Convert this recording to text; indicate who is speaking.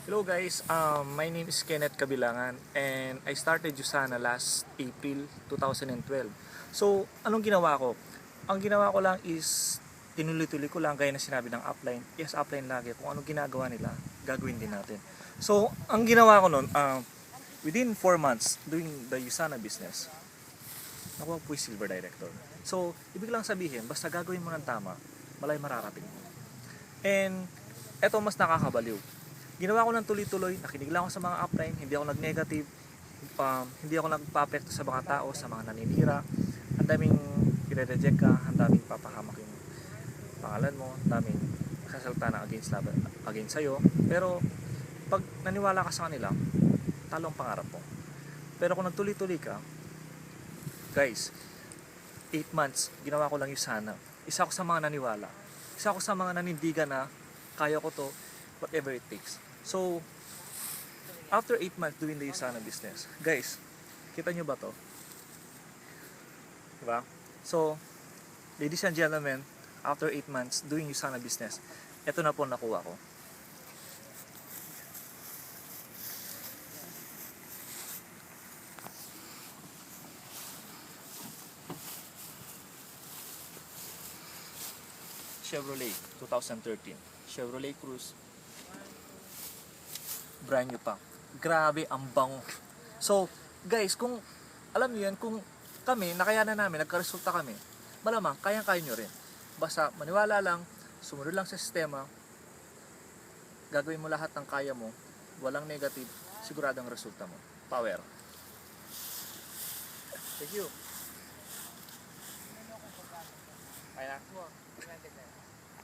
Speaker 1: Hello guys, my name is Kenneth Kabilangan and I started Usana last April 2012. So, anong ginawa ko? Ang ginawa ko lang is tinuloy-tuloy ko lang gaya na sinabi ng upline. Yes, upline lagi. Kung anong ginagawa nila, gagawin din natin. So, ang ginawa ko nun, within 4 months doing the Usana business, nakuha ko yung Silver Director. So, ibig lang sabihin, basta gagawin mo ng tama, malay mararating mo. And, eto mas nakakabaliw. Ginawa ko ng tuloy-tuloy, nakinig lang ako sa mga upline, hindi ako nag-negative, hindi ako nagpa-apekto sa mga tao, sa mga naninira. Ang daming i-reject ka, ang daming papahamak yung pangalan mo, ang daming sasalta na against sa'yo. Pero pag naniwala ka sa kanila, talo ang pangarap mo. Pero kung nagtuloy-tuloy ka, guys, 8 months, ginawa ko lang yung sana. Isa ako sa mga naniwala. Isa ako sa mga nanindigan na kaya ko to, whatever it takes. So, after 8 months doing the Usana business, guys, kita nyo ba to? Diba? So, ladies and gentlemen, after 8 months doing Usana business, ito na po nakuha ko. Chevrolet 2013. Chevrolet Cruze. Brand new pa. Grabe, ang bango. So, guys, kung alam niyo yan, kung kami, nakayanan namin, nagkaresulta kami, malamang, kayang-kaya nyo rin. Basta maniwala lang, sumunod lang sa sistema, gagawin mo lahat ng kaya mo, walang negative, siguradong resulta mo. Power. Thank you. Kaya na.